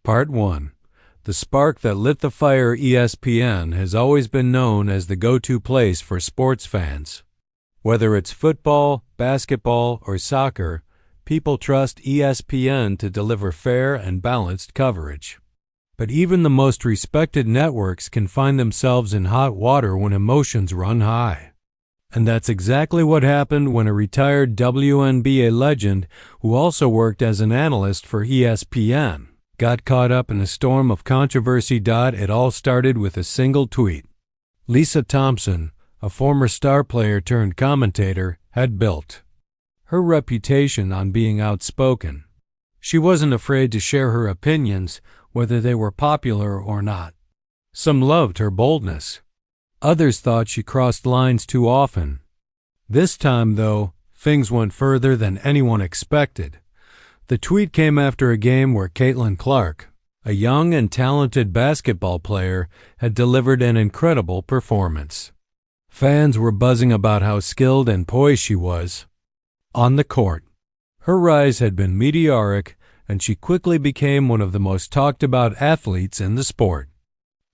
Part 1. The spark that lit the fire. ESPN has always been known as the go-to place for sports fans. Whether it's football, basketball, or soccer, people trust ESPN to deliver fair and balanced coverage. But even the most respected networks can find themselves in hot water when emotions run high. And that's exactly what happened when a retired WNBA legend, who also worked as an analyst for ESPN, got caught up in a storm of controversy. It all started with a single tweet. Lisa Thompson, a former star player turned commentator, had built her reputation on being outspoken. She wasn't afraid to share her opinions, whether they were popular or not. Some loved her boldness. Others thought she crossed lines too often. This time, though, things went further than anyone expected. The tweet came after a game where Caitlyn, a young and talented basketball player, had delivered an incredible performance. Fans were buzzing about how skilled and poised she was on the court. Her rise had been meteoric, and she quickly became one of the most talked about athletes in the sport.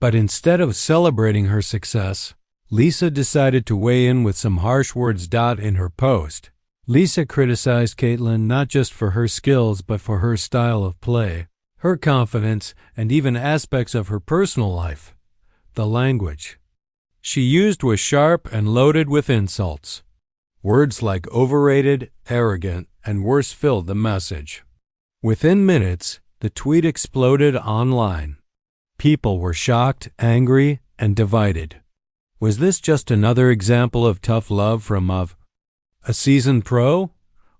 But instead of celebrating her success, Lisa decided to weigh in with some harsh words. In her post, Lisa criticized Caitlyn not just for her skills but for her style of play, her confidence, and even aspects of her personal life. The language she used was sharp and loaded with insults. Words like overrated, arrogant, and worse filled the message. Within minutes, the tweet exploded online. People were shocked, angry, and divided. Was this just another example of tough love from a seasoned pro?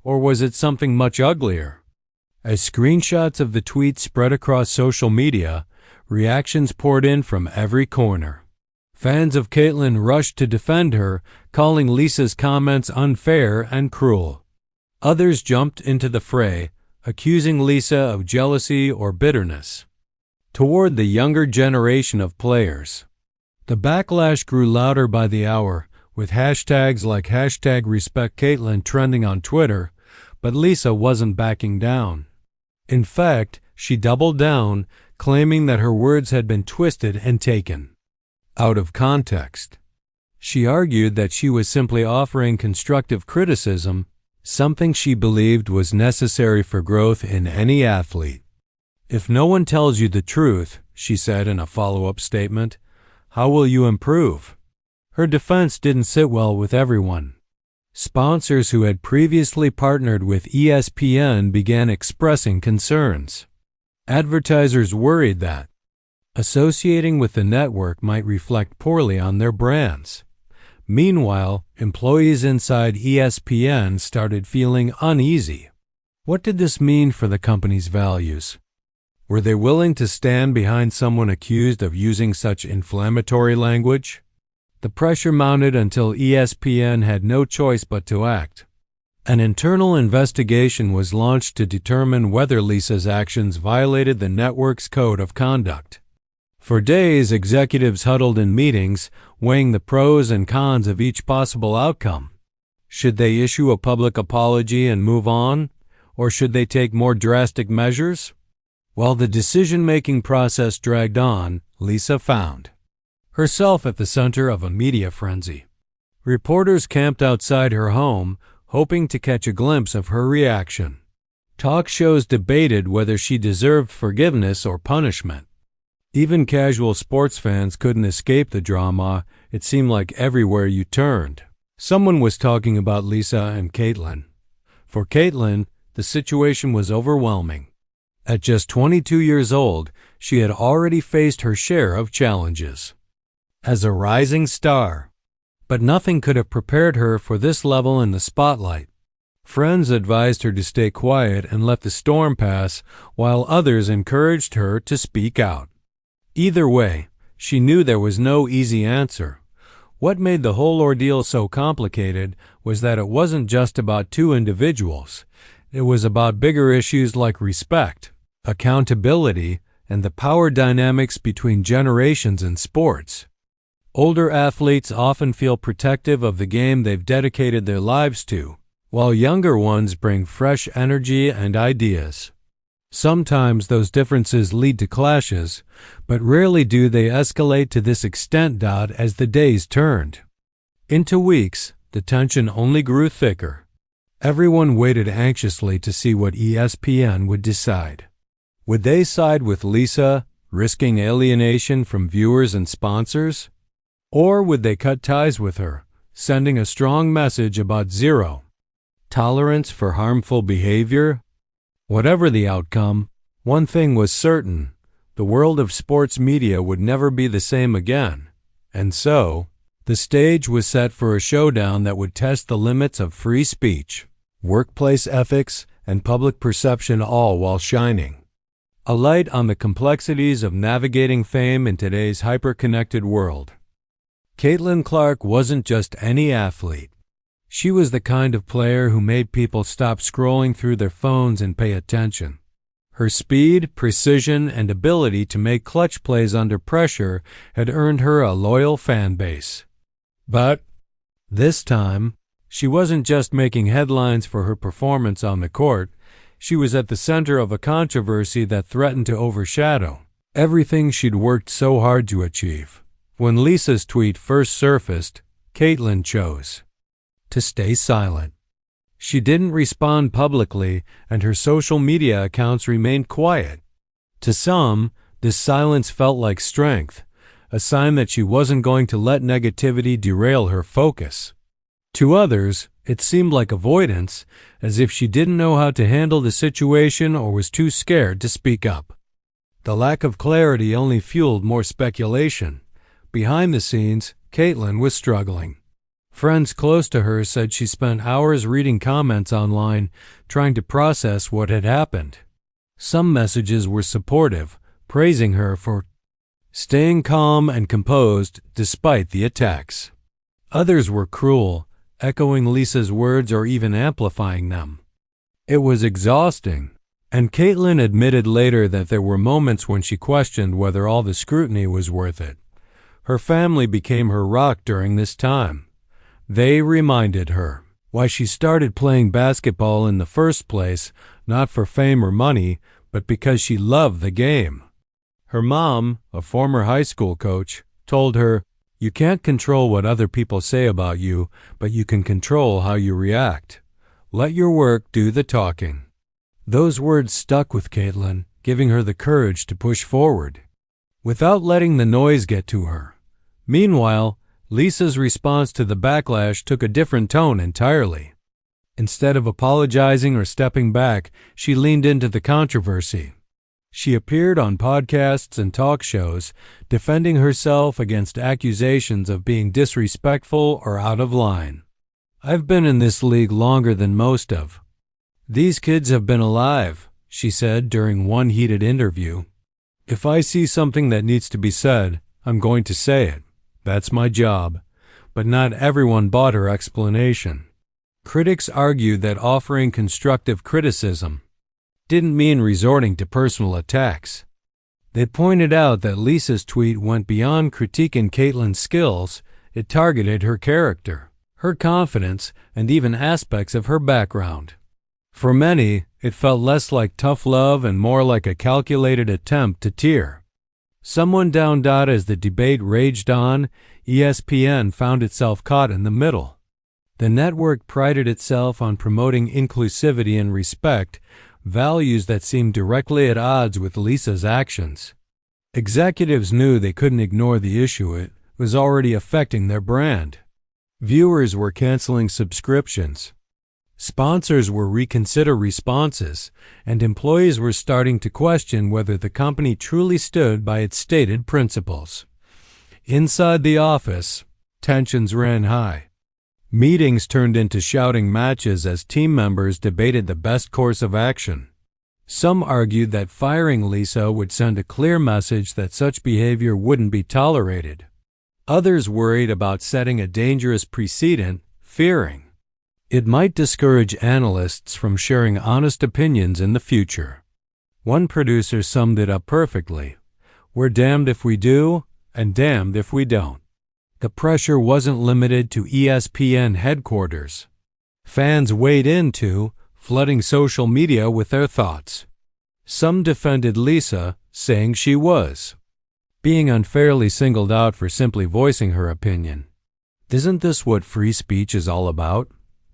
Or was it something much uglier? As screenshots of the tweet spread across social media, reactions poured in from every corner. Fans of Caitlyn rushed to defend her, calling Lisa's comments unfair and cruel. Others jumped into the fray, accusing Lisa of jealousy or bitterness toward the younger generation of players. The backlash grew louder by the hour, with hashtags like #RespectCaitlyn trending on Twitter, but Lisa wasn't backing down. In fact, she doubled down, claiming that her words had been twisted and taken out of context. She argued that she was simply offering constructive criticism, something she believed was necessary for growth in any athlete. "If no one tells you the truth," she said in a follow-up statement, "how will you improve?" Her defense didn't sit well with everyone. Sponsors who had previously partnered with ESPN began expressing concerns. Advertisers worried that associating with the network might reflect poorly on their brands. Meanwhile, employees inside ESPN started feeling uneasy. What did this mean for the company's values? Were they willing to stand behind someone accused of using such inflammatory language? The pressure mounted until ESPN had no choice but to act. An internal investigation was launched to determine whether Lisa's actions violated the network's code of conduct. For days, executives huddled in meetings, weighing the pros and cons of each possible outcome. Should they issue a public apology and move on, or should they take more drastic measures? While the decision-making process dragged on, Lisa found herself at the center of a media frenzy. Reporters camped outside her home, hoping to catch a glimpse of her reaction. Talk shows debated whether she deserved forgiveness or punishment. Even casual sports fans couldn't escape the drama. It seemed like everywhere you turned, someone was talking about Lisa and Caitlyn. For Caitlyn, the situation was overwhelming. At just 22 years old, she had already faced her share of challenges as a rising star. But nothing could have prepared her for this level in the spotlight. Friends advised her to stay quiet and let the storm pass, while others encouraged her to speak out. Either way, she knew there was no easy answer. What made the whole ordeal so complicated was that it wasn't just about two individuals. It was about bigger issues like respect, accountability, and the power dynamics between generations in sports. Older athletes often feel protective of the game they've dedicated their lives to, while younger ones bring fresh energy and ideas. Sometimes those differences lead to clashes, but rarely do they escalate to this extent. As the days turned into weeks, the tension only grew thicker. Everyone waited anxiously to see what ESPN would decide. Would they side with Lisa, risking alienation from viewers and sponsors? Or would they cut ties with her, sending a strong message about zero tolerance for harmful behavior? Whatever the outcome, one thing was certain: the world of sports media would never be the same again. And so, the stage was set for a showdown that would test the limits of free speech, workplace ethics, and public perception, all while shining a light on the complexities of navigating fame in today's hyper-connected world. Caitlyn Clark wasn't just any athlete. She was the kind of player who made people stop scrolling through their phones and pay attention. Her speed, precision, and ability to make clutch plays under pressure had earned her a loyal fan base. But this time, she wasn't just making headlines for her performance on the court. She was at the center of a controversy that threatened to overshadow everything she'd worked so hard to achieve. When Lisa's tweet first surfaced, Caitlyn chose to stay silent. She didn't respond publicly, and her social media accounts remained quiet. To some, this silence felt like strength, a sign that she wasn't going to let negativity derail her focus. To others, it seemed like avoidance, as if she didn't know how to handle the situation or was too scared to speak up. The lack of clarity only fueled more speculation. Behind the scenes, Caitlyn was struggling. Friends close to her said she spent hours reading comments online, trying to process what had happened. Some messages were supportive, praising her for staying calm and composed despite the attacks. Others were cruel, echoing Lisa's words or even amplifying them. It was exhausting, and Caitlyn admitted later that there were moments when she questioned whether all the scrutiny was worth it. Her family became her rock during this time. They reminded her why she started playing basketball in the first place, not for fame or money, but because she loved the game. Her mom, a former high school coach, told her, "You can't control what other people say about you, but you can control how you react. Let your work do the talking." Those words stuck with Caitlyn, giving her the courage to push forward, without letting the noise get to her. Meanwhile, Lisa's response to the backlash took a different tone entirely. Instead of apologizing or stepping back, she leaned into the controversy. She appeared on podcasts and talk shows, defending herself against accusations of being disrespectful or out of line. "I've been in this league longer than most of. These kids have been alive," she said during one heated interview. "If I see something that needs to be said, I'm going to say it. That's my job." But not everyone bought her explanation. Critics argued that offering constructive criticism didn't mean resorting to personal attacks. They pointed out that Lisa's tweet went beyond critiquing Caitlyn's skills. It targeted her character, her confidence, and even aspects of her background. For many, it felt less like tough love and more like a calculated attempt to tear someone down. As the debate raged on, ESPN found itself caught in the middle. The network prided itself on promoting inclusivity and respect, values that seemed directly at odds with Lisa's actions. Executives knew they couldn't ignore the issue. It was already affecting their brand. Viewers were canceling subscriptions. Sponsors were reconsidering responses, and employees were starting to question whether the company truly stood by its stated principles. Inside the office, tensions ran high. Meetings turned into shouting matches as team members debated the best course of action. Some argued that firing Lisa would send a clear message that such behavior wouldn't be tolerated. Others worried about setting a dangerous precedent, fearing it might discourage analysts from sharing honest opinions in the future. One producer summed it up perfectly: "We're damned if we do, and damned if we don't." The pressure wasn't limited to ESPN headquarters. Fans weighed in too, flooding social media with their thoughts. Some defended Lisa, saying she was being unfairly singled out for simply voicing her opinion. "Isn't this what free speech is all about?"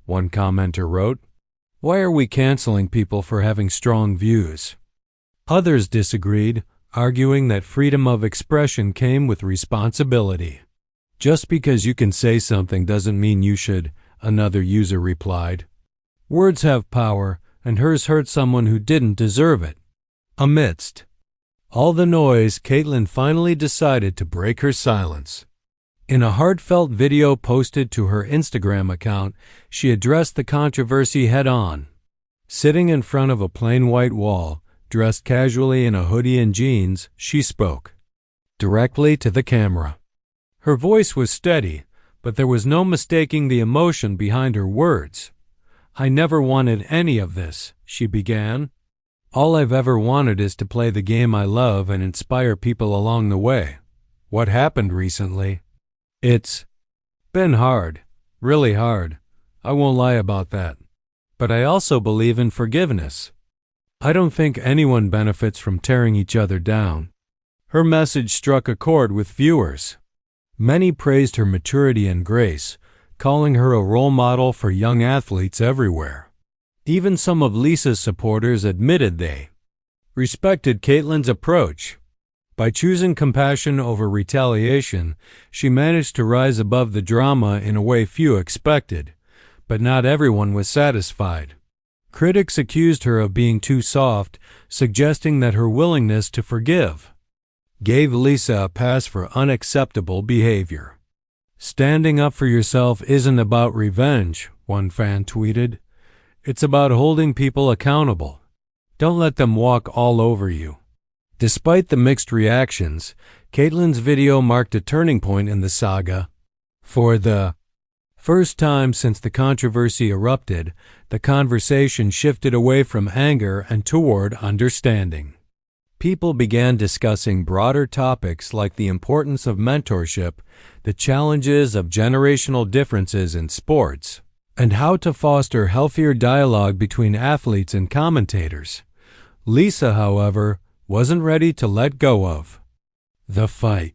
one commenter wrote. "Why are we canceling people for having strong views?" Others disagreed, arguing that freedom of expression came with responsibility. "Just because you can say something doesn't mean you should," another user replied. "Words have power, and hers hurt someone who didn't deserve it." Amidst all the noise, Caitlyn finally decided to break her silence. In a heartfelt video posted to her Instagram account, she addressed the controversy head-on. Sitting in front of a plain white wall, dressed casually in a hoodie and jeans, she spoke directly to the camera. Her voice was steady, but there was no mistaking the emotion behind her words. "I never wanted any of this," she began. "All I've ever wanted is to play the game I love and inspire people along the way. What happened recently? It's been hard, really hard. I won't lie about that. But I also believe in forgiveness. I don't think anyone benefits from tearing each other down." Her message struck a chord with viewers. Many praised her maturity and grace, calling her a role model for young athletes everywhere. Even some of Lisa's supporters admitted they respected Caitlyn's approach. By choosing compassion over retaliation, she managed to rise above the drama in a way few expected, but not everyone was satisfied. Critics accused her of being too soft, suggesting that her willingness to forgive gave Lisa a pass for unacceptable behavior. "Standing up for yourself isn't about revenge," one fan tweeted. "It's about holding people accountable. Don't let them walk all over you." Despite the mixed reactions, Caitlyn's video marked a turning point in the saga. For the first time since the controversy erupted, the conversation shifted away from anger and toward understanding. People began discussing broader topics like the importance of mentorship, the challenges of generational differences in sports, and how to foster healthier dialogue between athletes and commentators. Lisa, however, wasn't ready to let go of the fight.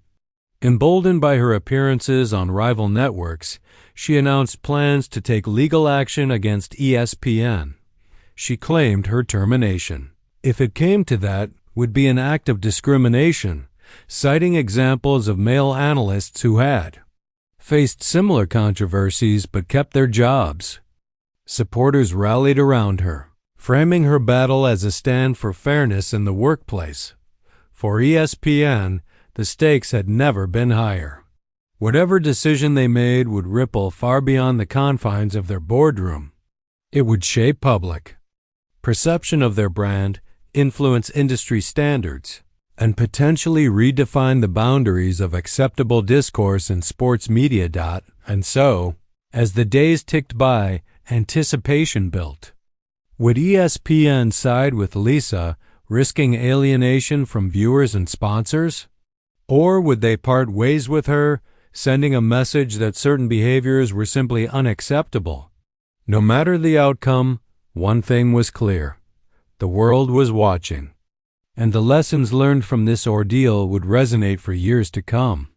Emboldened by her appearances on rival networks, she announced plans to take legal action against ESPN. She claimed her termination, if it came to that, would be an act of discrimination, citing examples of male analysts who had faced similar controversies but kept their jobs. Supporters rallied around her, framing her battle as a stand for fairness in the workplace. For ESPN, the stakes had never been higher. Whatever decision they made would ripple far beyond the confines of their boardroom. It would shape public perception of their brand, influence industry standards, and potentially redefine the boundaries of acceptable discourse in sports media. And so, as the days ticked by, anticipation built. Would ESPN side with Lisa, risking alienation from viewers and sponsors? Or would they part ways with her, sending a message that certain behaviors were simply unacceptable? No matter the outcome, one thing was clear: the world was watching, and the lessons learned from this ordeal would resonate for years to come.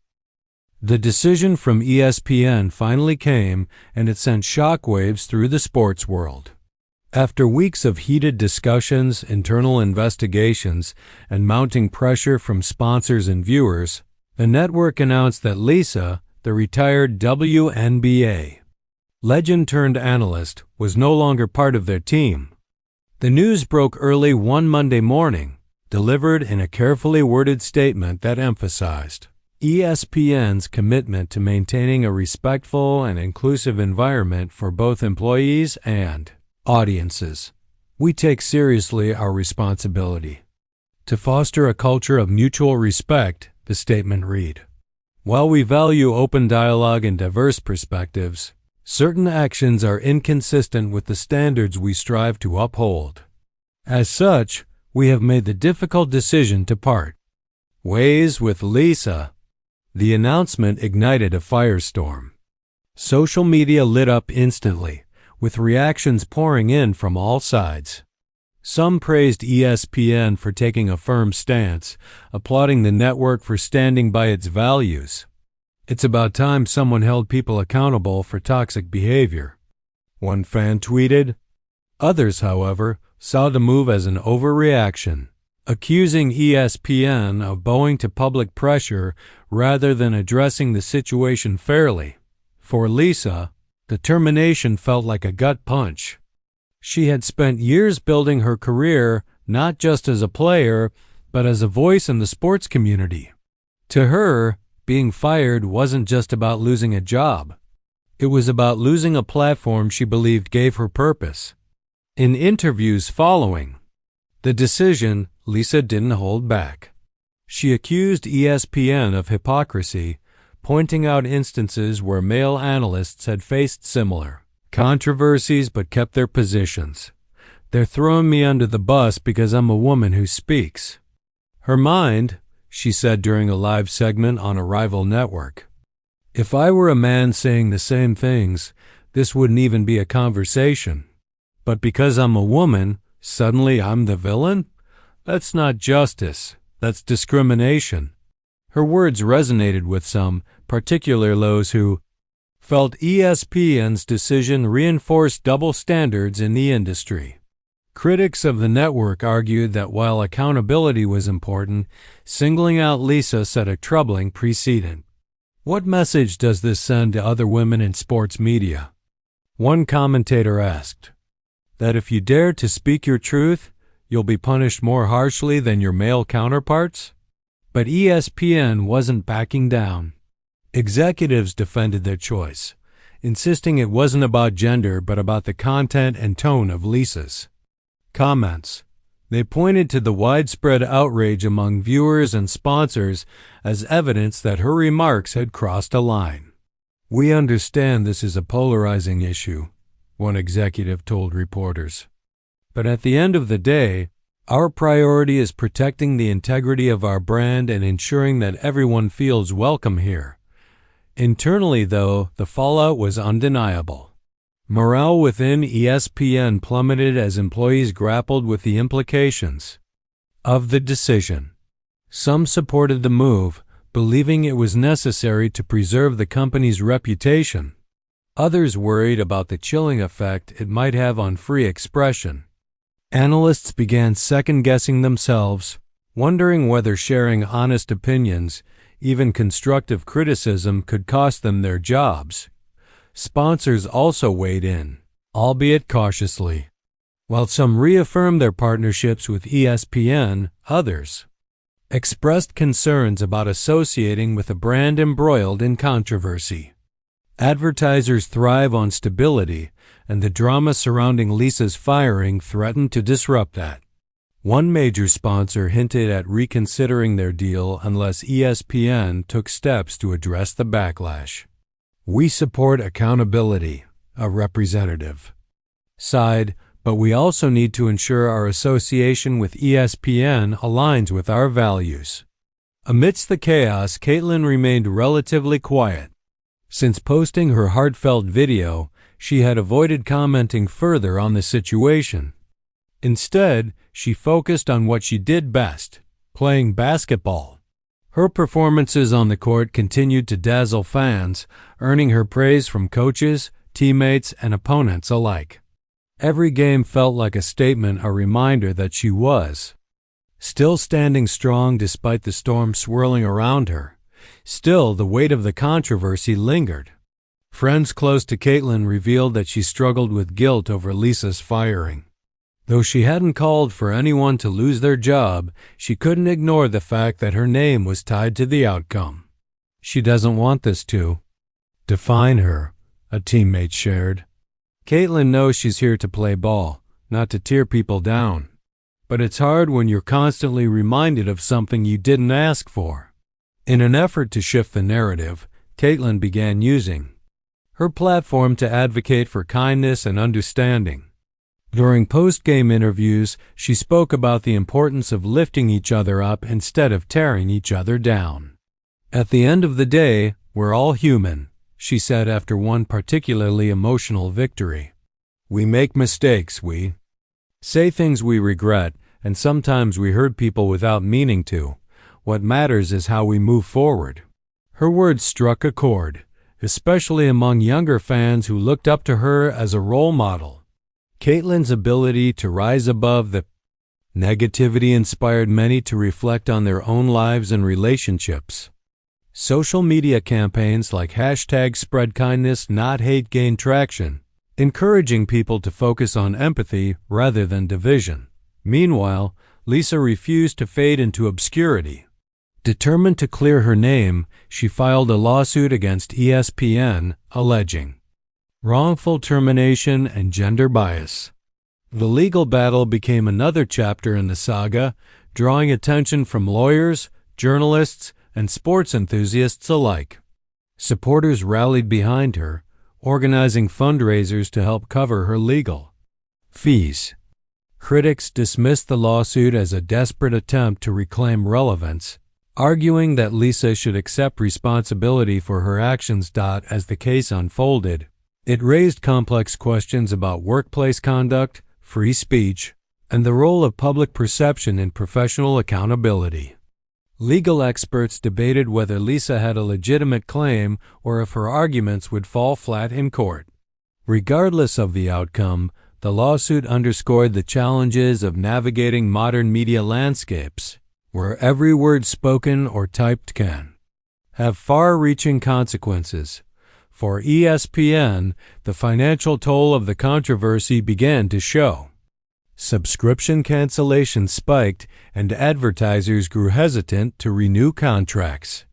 The decision from ESPN finally came, and it sent shockwaves through the sports world. After weeks of heated discussions, internal investigations, and mounting pressure from sponsors and viewers, the network announced that Lisa, the retired WNBA legend-turned-analyst, was no longer part of their team. The news broke early one Monday morning, delivered in a carefully worded statement that emphasized ESPN's commitment to maintaining a respectful and inclusive environment for both employees and audiences. "We take seriously our responsibility to foster a culture of mutual respect," the statement read. "While we value open dialogue and diverse perspectives, certain actions are inconsistent with the standards we strive to uphold. As such, we have made the difficult decision to part ways with Lisa." The announcement ignited a firestorm. Social media lit up instantly, with reactions pouring in from all sides. Some praised ESPN for taking a firm stance, applauding the network for standing by its values. It's about time someone held people accountable for toxic behavior, one fan tweeted. Others, however, saw the move as an overreaction, accusing ESPN of bowing to public pressure rather than addressing the situation fairly. For Lisa, the termination felt like a gut punch. She had spent years building her career not just as a player, but as a voice in the sports community. To her, being fired wasn't just about losing a job. It was about losing a platform she believed gave her purpose. In interviews following the decision, Lisa didn't hold back. She accused ESPN of hypocrisy, pointing out instances where male analysts had faced similar controversies but kept their positions. They're throwing me under the bus because I'm a woman who speaks her mind, she said during a live segment on a rival network. If I were a man saying the same things, this wouldn't even be a conversation. But because I'm a woman, suddenly I'm the villain? That's not justice. That's discrimination. Her words resonated with some, particularly those who felt ESPN's decision reinforced double standards in the industry. Critics of the network argued that while accountability was important, singling out Lisa set a troubling precedent. What message does this send to other women in sports media? One commentator asked, that if you dare to speak your truth, you'll be punished more harshly than your male counterparts? But ESPN wasn't backing down. Executives defended their choice, insisting it wasn't about gender but about the content and tone of Lisa's comments. They pointed to the widespread outrage among viewers and sponsors as evidence that her remarks had crossed a line. We understand this is a polarizing issue, one executive told reporters. But at the end of the day, our priority is protecting the integrity of our brand and ensuring that everyone feels welcome here. Internally, though, the fallout was undeniable. Morale within ESPN plummeted as employees grappled with the implications of the decision. Some supported the move, believing it was necessary to preserve the company's reputation. Others worried about the chilling effect it might have on free expression. Analysts began second-guessing themselves, wondering whether sharing honest opinions, even constructive criticism, could cost them their jobs. Sponsors also weighed in, albeit cautiously. While some reaffirmed their partnerships with ESPN, others expressed concerns about associating with a brand embroiled in controversy. Advertisers thrive on stability, and the drama surrounding Lisa's firing threatened to disrupt that. One major sponsor hinted at reconsidering their deal unless ESPN took steps to address the backlash. We support accountability, a representative sighed, but we also need to ensure our association with ESPN aligns with our values. Amidst the chaos, Caitlyn remained relatively quiet. Since posting her heartfelt video, she had avoided commenting further on the situation. Instead, she focused on what she did best, playing basketball. Her performances on the court continued to dazzle fans, earning her praise from coaches, teammates, and opponents alike. Every game felt like a statement, a reminder that she was still standing strong despite the storm swirling around her. Still, the weight of the controversy lingered. Friends close to Caitlyn revealed that she struggled with guilt over Lisa's firing. Though she hadn't called for anyone to lose their job, she couldn't ignore the fact that her name was tied to the outcome. She doesn't want this to define her, a teammate shared. Caitlyn knows she's here to play ball, not to tear people down. But it's hard when you're constantly reminded of something you didn't ask for. In an effort to shift the narrative, Caitlyn began using her platform to advocate for kindness and understanding. During post-game interviews, she spoke about the importance of lifting each other up instead of tearing each other down. At the end of the day, we're all human, she said after one particularly emotional victory. We make mistakes, say things we regret, and sometimes we hurt people without meaning to. What matters is how we move forward. Her words struck a chord, especially among younger fans who looked up to her as a role model. Caitlyn's ability to rise above the negativity inspired many to reflect on their own lives and relationships. Social media campaigns like #SpreadKindness-Not-Hate gained traction, encouraging people to focus on empathy rather than division. Meanwhile, Lisa refused to fade into obscurity. Determined to clear her name, she filed a lawsuit against ESPN, alleging wrongful termination and gender bias. The legal battle became another chapter in the saga, drawing attention from lawyers, journalists, and sports enthusiasts alike. Supporters rallied behind her, organizing fundraisers to help cover her legal fees. Critics dismissed the lawsuit as a desperate attempt to reclaim relevance, arguing that Lisa should accept responsibility for her actions. As the case unfolded, it raised complex questions about workplace conduct, free speech, and the role of public perception in professional accountability. Legal experts debated whether Lisa had a legitimate claim or if her arguments would fall flat in court. Regardless of the outcome, the lawsuit underscored the challenges of navigating modern media landscapes, where every word spoken or typed can have far-reaching consequences. For ESPN, the financial toll of the controversy began to show. Subscription cancellations spiked, and advertisers grew hesitant to renew contracts.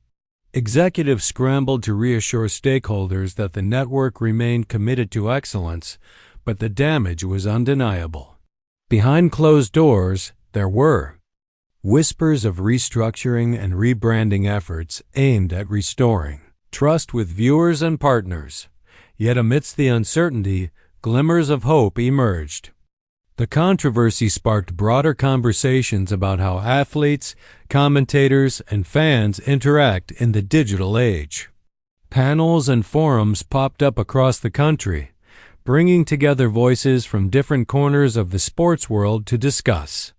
Executives scrambled to reassure stakeholders that the network remained committed to excellence, but the damage was undeniable. Behind closed doors, there were whispers of restructuring and rebranding efforts aimed at restoring trust with viewers and partners. Yet amidst the uncertainty, glimmers of hope emerged. The controversy sparked broader conversations about how athletes, commentators, and fans interact in the digital age. Panels and forums popped up across the country, bringing together voices from different corners of the sports world to discuss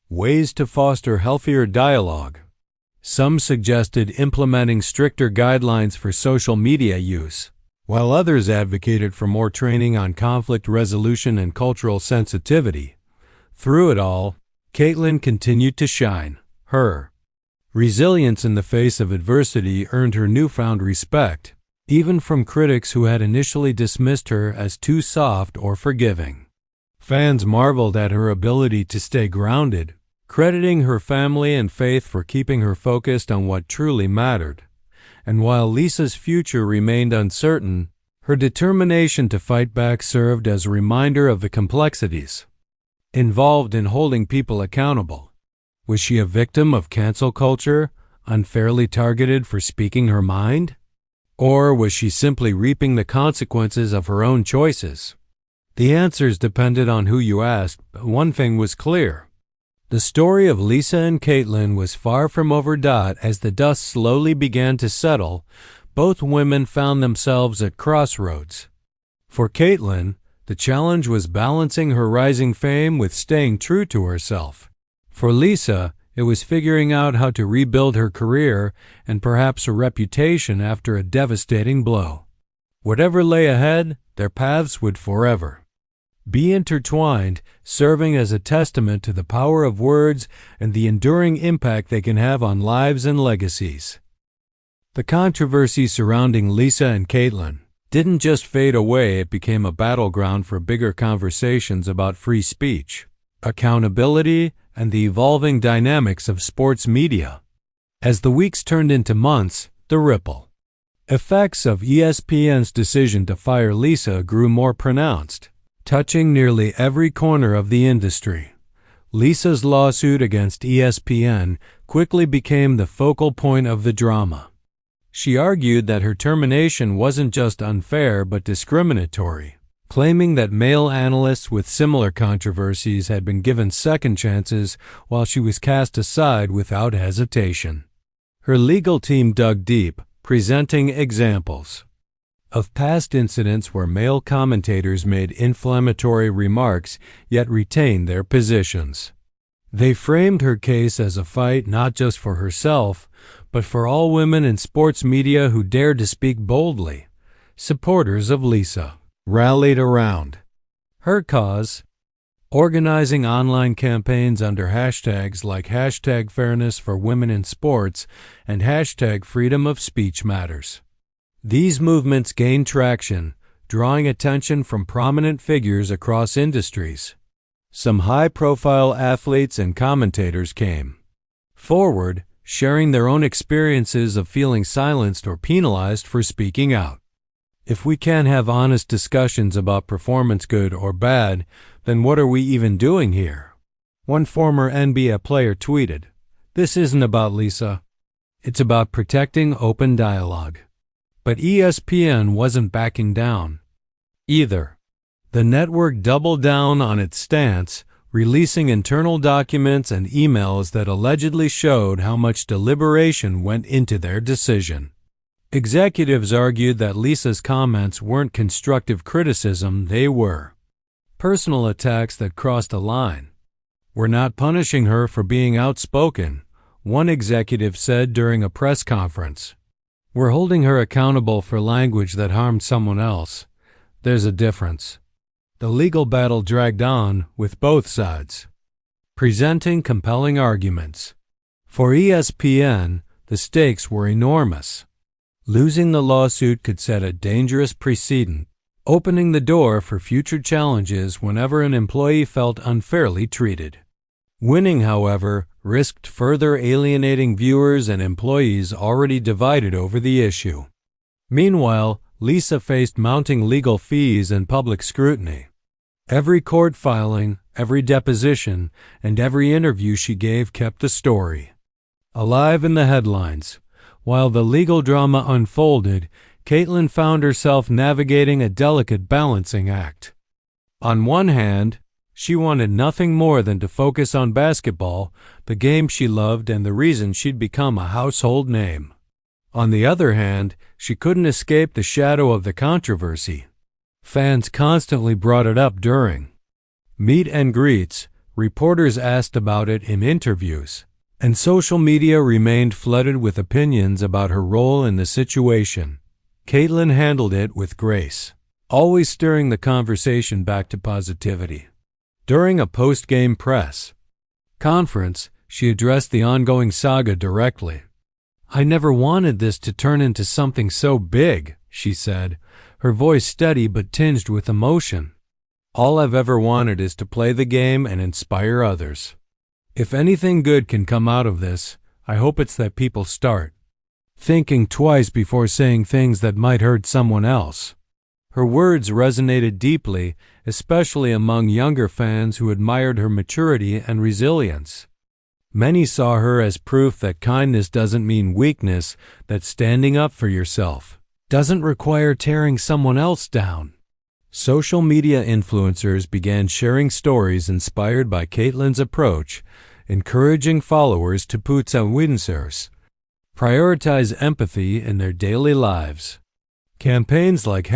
ways to foster healthier dialogue. Some suggested implementing stricter guidelines for social media use, while others advocated for more training on conflict resolution and cultural sensitivity. Through it all, Caitlyn continued to shine. Her resilience in the face of adversity earned her newfound respect, even from critics who had initially dismissed her as too soft or forgiving. Fans marveled at her ability to stay grounded, crediting her family and faith for keeping her focused on what truly mattered. And while Lisa's future remained uncertain, her determination to fight back served as a reminder of the complexities involved in holding people accountable. Was she a victim of cancel culture, unfairly targeted for speaking her mind? Or was she simply reaping the consequences of her own choices? The answers depended on who you asked, but one thing was clear. The story of Lisa and Caitlyn was far from over. As the dust slowly began to settle, both women found themselves at crossroads. For Caitlyn, the challenge was balancing her rising fame with staying true to herself. For Lisa, it was figuring out how to rebuild her career and perhaps her reputation after a devastating blow. Whatever lay ahead, their paths would forever be intertwined, serving as a testament to the power of words and the enduring impact they can have on lives and legacies. The controversy surrounding Lisa and Caitlyn didn't just fade away, it became a battleground for bigger conversations about free speech, accountability, and the evolving dynamics of sports media. As the weeks turned into months, the ripple effects of ESPN's decision to fire Lisa grew more pronounced, touching nearly every corner of the industry. Lisa's lawsuit against ESPN quickly became the focal point of the drama. She argued that her termination wasn't just unfair but discriminatory, claiming that male analysts with similar controversies had been given second chances while she was cast aside without hesitation. Her legal team dug deep, presenting examples of past incidents where male commentators made inflammatory remarks yet retained their positions. They framed her case as a fight not just for herself, but for all women in sports media who dared to speak boldly. Supporters of Lisa rallied around her cause, organizing online campaigns under hashtags like #Fairness for Women in Sports and #Freedom of Speech Matters. These movements gained traction, drawing attention from prominent figures across industries. Some high-profile athletes and commentators came forward, sharing their own experiences of feeling silenced or penalized for speaking out. If we can't have honest discussions about performance, good or bad, then what are we even doing here? One former NBA player tweeted, "This isn't about Lisa. It's about protecting open dialogue." But ESPN wasn't backing down either. The network doubled down on its stance, releasing internal documents and emails that allegedly showed how much deliberation went into their decision. Executives argued that Lisa's comments weren't constructive criticism, they were personal attacks that crossed a line. "We're not punishing her for being outspoken," one executive said during a press conference. "We're holding her accountable for language that harmed someone else. There's a difference." The legal battle dragged on, with both sides presenting compelling arguments. For ESPN, the stakes were enormous. Losing the lawsuit could set a dangerous precedent, opening the door for future challenges whenever an employee felt unfairly treated. Winning, however, risked further alienating viewers and employees already divided over the issue. Meanwhile, Lisa faced mounting legal fees and public scrutiny. Every court filing, every deposition, and every interview she gave kept the story alive in the headlines. While the legal drama unfolded, Caitlyn found herself navigating a delicate balancing act. On one hand, she wanted nothing more than to focus on basketball, the game she loved and the reason she'd become a household name. On the other hand, she couldn't escape the shadow of the controversy. Fans constantly brought it up during meet and greets, reporters asked about it in interviews, and social media remained flooded with opinions about her role in the situation. Caitlyn handled it with grace, always steering the conversation back to positivity. During a post-game press conference, she addressed the ongoing saga directly. "I never wanted this to turn into something so big," she said, her voice steady but tinged with emotion. "All I've ever wanted is to play the game and inspire others. If anything good can come out of this, I hope it's that people start thinking twice before saying things that might hurt someone else." Her words resonated deeply, especially among younger fans who admired her maturity and resilience. Many saw her as proof that kindness doesn't mean weakness, that standing up for yourself doesn't require tearing someone else down. Social media influencers began sharing stories inspired by Caitlyn's approach, encouraging followers to put awareness, prioritize empathy in their daily lives. Campaigns like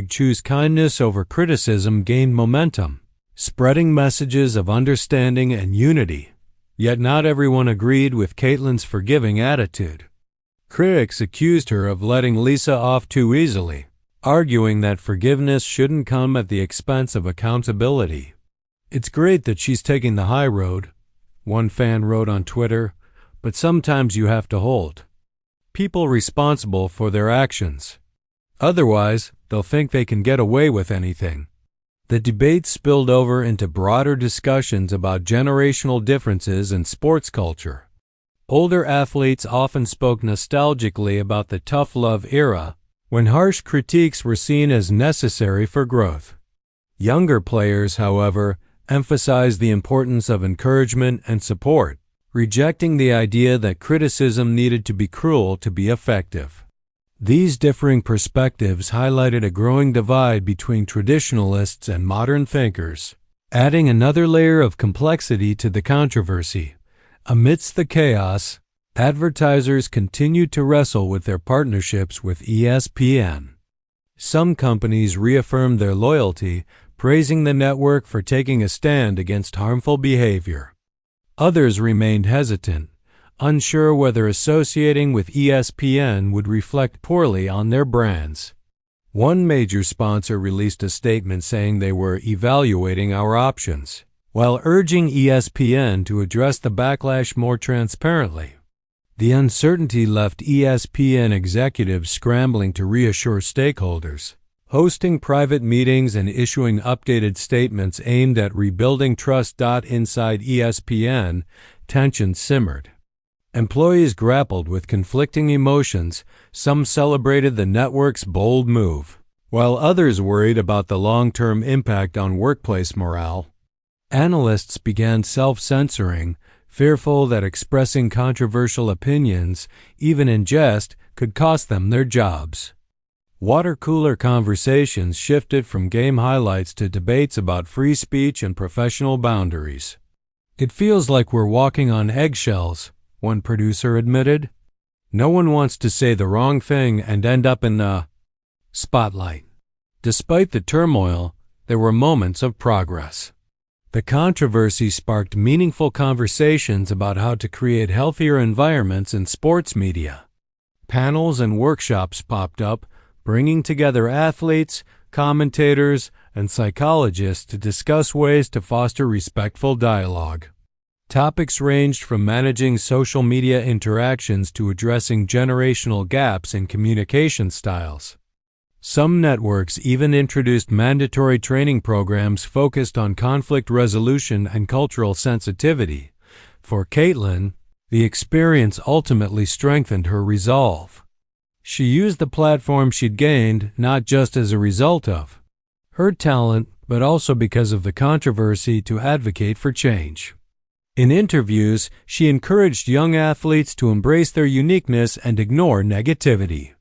#Choose Kindness Over Criticism gained momentum, spreading messages of understanding and unity. Yet not everyone agreed with Caitlyn's forgiving attitude. Critics accused her of letting Lisa off too easily, arguing that forgiveness shouldn't come at the expense of accountability. "It's great that she's taking the high road," one fan wrote on Twitter, "but sometimes you have to hold people responsible for their actions. Otherwise, they'll think they can get away with anything." The debate spilled over into broader discussions about generational differences in sports culture. Older athletes often spoke nostalgically about the tough love era, when harsh critiques were seen as necessary for growth. Younger players, however, emphasized the importance of encouragement and support, rejecting the idea that criticism needed to be cruel to be effective. These differing perspectives highlighted a growing divide between traditionalists and modern thinkers, adding another layer of complexity to the controversy. Amidst the chaos, advertisers continued to wrestle with their partnerships with ESPN. Some companies reaffirmed their loyalty, praising the network for taking a stand against harmful behavior. Others remained hesitant, unsure whether associating with ESPN would reflect poorly on their brands. One major sponsor released a statement saying they were evaluating our options, while urging ESPN to address the backlash more transparently. The uncertainty left ESPN executives scrambling to reassure stakeholders, hosting private meetings and issuing updated statements aimed at rebuilding trust. Inside ESPN, tension simmered. Employees grappled with conflicting emotions. Some celebrated the network's bold move, while others worried about the long-term impact on workplace morale. Analysts began self-censoring, fearful that expressing controversial opinions, even in jest, could cost them their jobs. Water cooler conversations shifted from game highlights to debates about free speech and professional boundaries. "It feels like we're walking on eggshells," one producer admitted. "No one wants to say the wrong thing and end up in the spotlight." Despite the turmoil, there were moments of progress. The controversy sparked meaningful conversations about how to create healthier environments in sports media. Panels and workshops popped up, bringing together athletes, commentators, and psychologists to discuss ways to foster respectful dialogue. Topics ranged from managing social media interactions to addressing generational gaps in communication styles. Some networks even introduced mandatory training programs focused on conflict resolution and cultural sensitivity. For Caitlyn, the experience ultimately strengthened her resolve. She used the platform she'd gained not just as a result of her talent, but also because of the controversy, to advocate for change. In interviews, she encouraged young athletes to embrace their uniqueness and ignore negativity.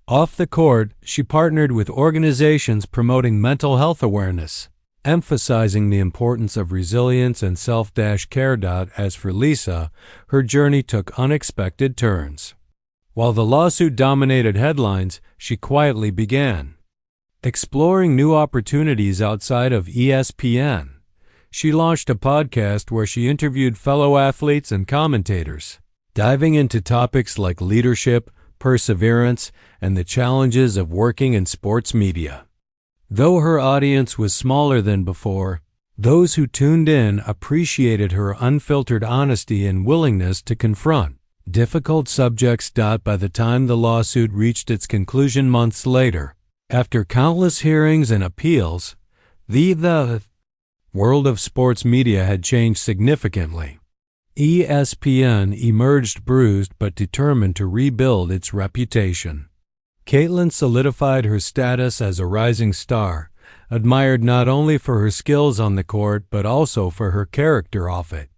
Off the court, she partnered with organizations promoting mental health awareness, emphasizing the importance of resilience and self-care. As for Lisa, her journey took unexpected turns. While the lawsuit dominated headlines, she quietly began exploring new opportunities outside of ESPN. She launched a podcast where she interviewed fellow athletes and commentators, diving into topics like leadership, perseverance, and the challenges of working in sports media. Though her audience was smaller than before, those who tuned in appreciated her unfiltered honesty and willingness to confront difficult subjects. By the time the lawsuit reached its conclusion months later, after countless hearings and appeals, the world of sports media had changed significantly. ESPN emerged bruised but determined to rebuild its reputation. Caitlyn solidified her status as a rising star, admired not only for her skills on the court but also for her character off it.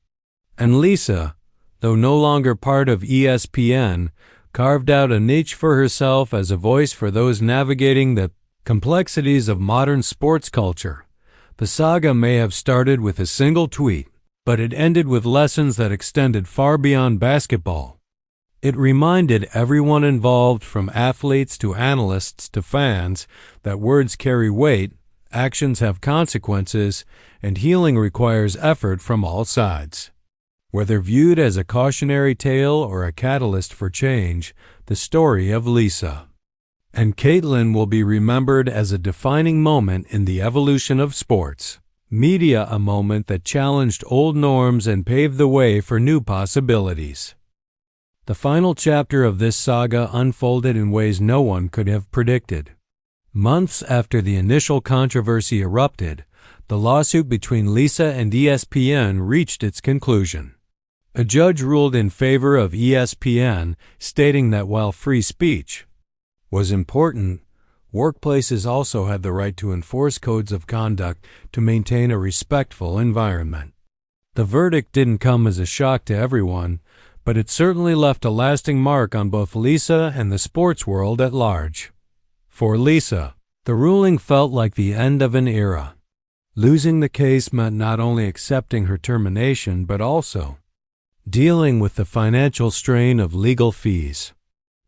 And Lisa, though no longer part of ESPN, carved out a niche for herself as a voice for those navigating the complexities of modern sports culture. The saga may have started with a single tweet, but it ended with lessons that extended far beyond basketball. It reminded everyone involved, from athletes to analysts to fans, that words carry weight, actions have consequences, and healing requires effort from all sides. Whether viewed as a cautionary tale or a catalyst for change, the story of Lisa and Caitlyn will be remembered as a defining moment in the evolution of sports media, a moment that challenged old norms and paved the way for new possibilities. The final chapter of this saga unfolded in ways no one could have predicted. Months after the initial controversy erupted, the lawsuit between Lisa and ESPN reached its conclusion. A judge ruled in favor of ESPN, stating that while free speech was important, workplaces also had the right to enforce codes of conduct to maintain a respectful environment. The verdict didn't come as a shock to everyone, but it certainly left a lasting mark on both Lisa and the sports world at large. For Lisa, the ruling felt like the end of an era. Losing the case meant not only accepting her termination, but also dealing with the financial strain of legal fees.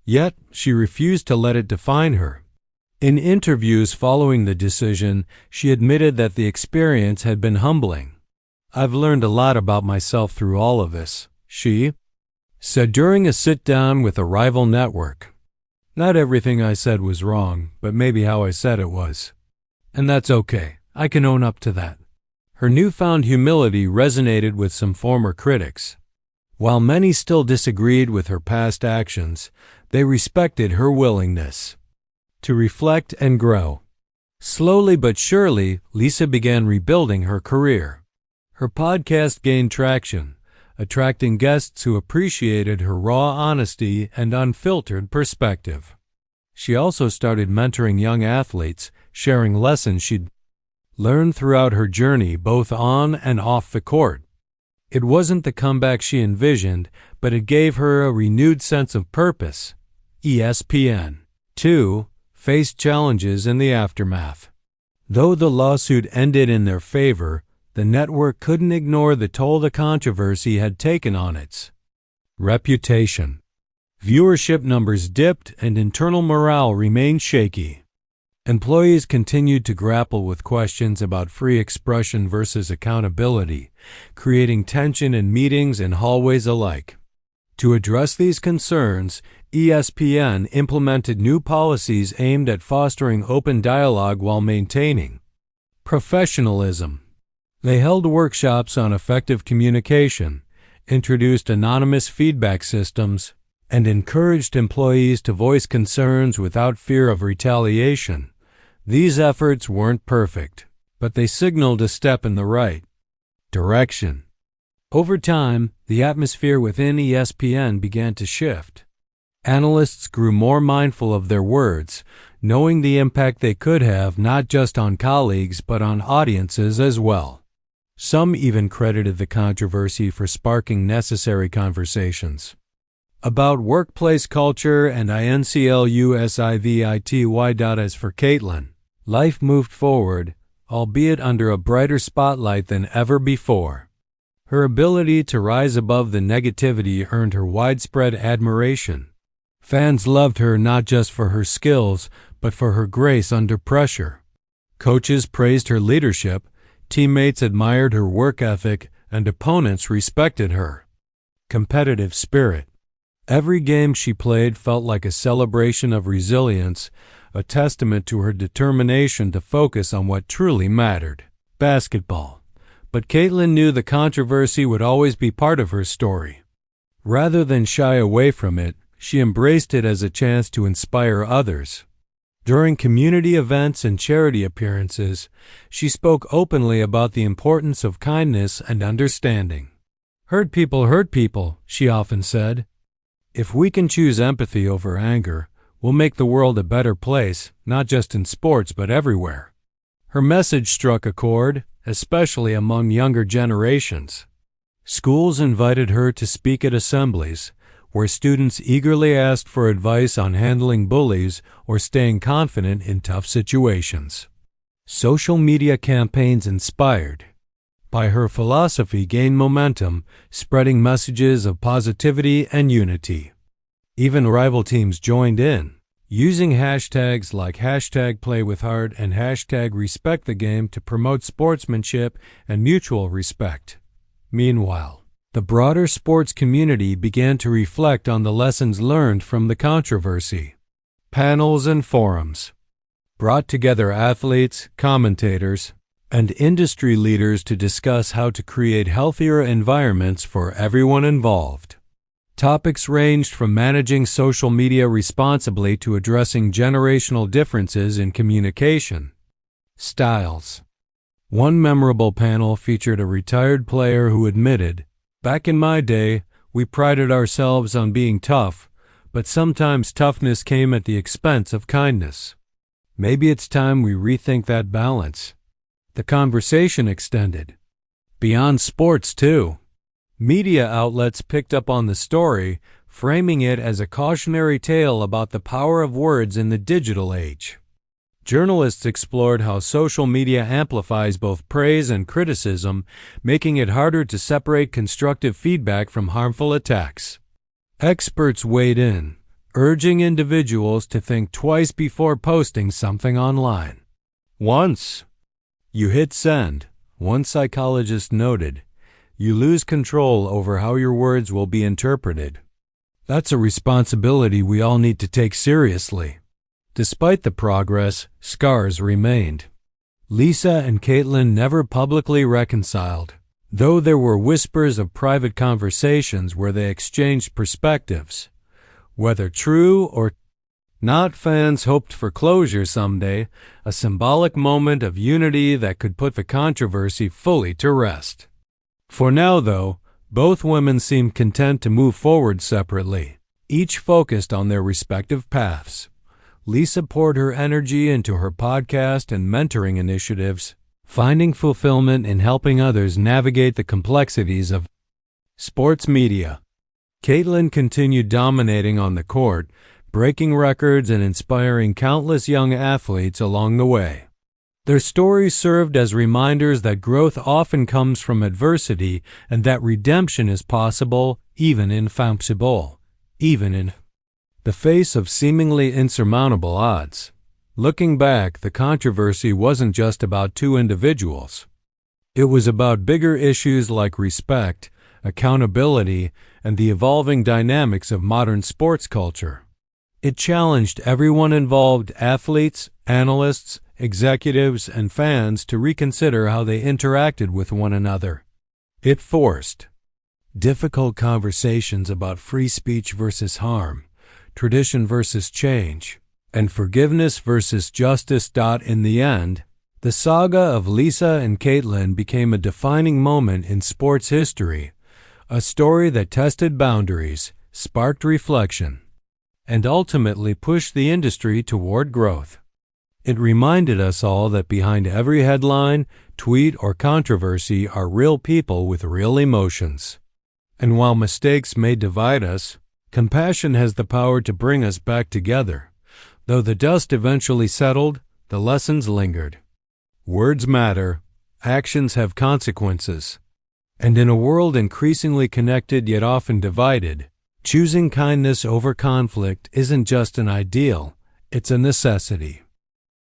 Yet, she refused to let it define her. In interviews following the decision, she admitted that the experience had been humbling. "I've learned a lot about myself through all of this," she said during a sit-down with a rival network. "Not everything I said was wrong, but maybe how I said it was. And that's okay. I can own up to that." Her newfound humility resonated with some former critics. While many still disagreed with her past actions, they respected her willingness to reflect and grow. Slowly but surely, Lisa began rebuilding her career. Her podcast gained traction, attracting guests who appreciated her raw honesty and unfiltered perspective. She also started mentoring young athletes, sharing lessons she'd learned throughout her journey both on and off the court. It wasn't the comeback she envisioned, but it gave her a renewed sense of purpose. ESPN, too, faced challenges in the aftermath. Though the lawsuit ended in their favor, the network couldn't ignore the toll the controversy had taken on its reputation. Viewership numbers dipped and internal morale remained shaky. Employees continued to grapple with questions about free expression versus accountability, creating tension in meetings and hallways alike. To address these concerns, ESPN implemented new policies aimed at fostering open dialogue while maintaining professionalism. They held workshops on effective communication, introduced anonymous feedback systems, and encouraged employees to voice concerns without fear of retaliation. These efforts weren't perfect, but they signaled a step in the right direction. Over time, the atmosphere within ESPN began to shift. Analysts grew more mindful of their words, knowing the impact they could have not just on colleagues but on audiences as well. Some even credited the controversy for sparking necessary conversations about workplace culture and inclusivity. As for Caitlyn, life moved forward, albeit under a brighter spotlight than ever before. Her ability to rise above the negativity earned her widespread admiration. Fans loved her not just for her skills, but for her grace under pressure. Coaches praised her leadership, teammates admired her work ethic, and opponents respected her competitive spirit. Every game she played felt like a celebration of resilience, a testament to her determination to focus on what truly mattered: basketball. But Caitlyn knew the controversy would always be part of her story. Rather than shy away from it, she embraced it as a chance to inspire others. During community events and charity appearances, she spoke openly about the importance of kindness and understanding. Hurt people, she often said. If we can choose empathy over anger, we'll make the world a better place, not just in sports but everywhere. Her message struck a chord, especially among younger generations. Schools invited her to speak at assemblies, where students eagerly asked for advice on handling bullies or staying confident in tough situations. Social media campaigns inspired by her philosophy gained momentum, spreading messages of positivity and unity. Even rival teams joined in, using hashtags like #PlayWithHeart and #RespectTheGame to promote sportsmanship and mutual respect. Meanwhile, the broader sports community began to reflect on the lessons learned from the controversy. Panels and forums brought together athletes, commentators, and industry leaders to discuss how to create healthier environments for everyone involved. Topics ranged from managing social media responsibly to addressing generational differences in communication styles. One memorable panel featured a retired player who admitted, "Back in my day, we prided ourselves on being tough, but sometimes toughness came at the expense of kindness. Maybe it's time we rethink that balance." The conversation extended beyond sports, too. Media outlets picked up on the story, framing it as a cautionary tale about the power of words in the digital age. Journalists explored how social media amplifies both praise and criticism, making it harder to separate constructive feedback from harmful attacks. Experts weighed in, urging individuals to think twice before posting something online. Once you hit send, one psychologist noted, you lose control over how your words will be interpreted. That's a responsibility we all need to take seriously. Despite the progress, scars remained. Lisa and Caitlyn never publicly reconciled, though there were whispers of private conversations where they exchanged perspectives. Whether true or not, fans hoped for closure someday, a symbolic moment of unity that could put the controversy fully to rest. For now, though, both women seemed content to move forward separately, each focused on their respective paths. Lisa poured her energy into her podcast and mentoring initiatives, finding fulfillment in helping others navigate the complexities of sports media. Caitlyn continued dominating on the court, breaking records and inspiring countless young athletes along the way. Their stories served as reminders that growth often comes from adversity and that redemption is possible even in the face of seemingly insurmountable odds. Looking back, the controversy wasn't just about two individuals. It was about bigger issues like respect, accountability, and the evolving dynamics of modern sports culture. It challenged everyone involved, athletes, analysts, executives, and fans, to reconsider how they interacted with one another. It forced difficult conversations about free speech versus harm, tradition versus change, and forgiveness versus justice. In the end, the saga of Lisa and Caitlyn became a defining moment in sports history, a story that tested boundaries, sparked reflection, and ultimately pushed the industry toward growth. It reminded us all that behind every headline, tweet, or controversy are real people with real emotions. And while mistakes may divide us, compassion has the power to bring us back together. Though the dust eventually settled, the lessons lingered. Words matter, actions have consequences. And in a world increasingly connected yet often divided, choosing kindness over conflict isn't just an ideal, it's a necessity.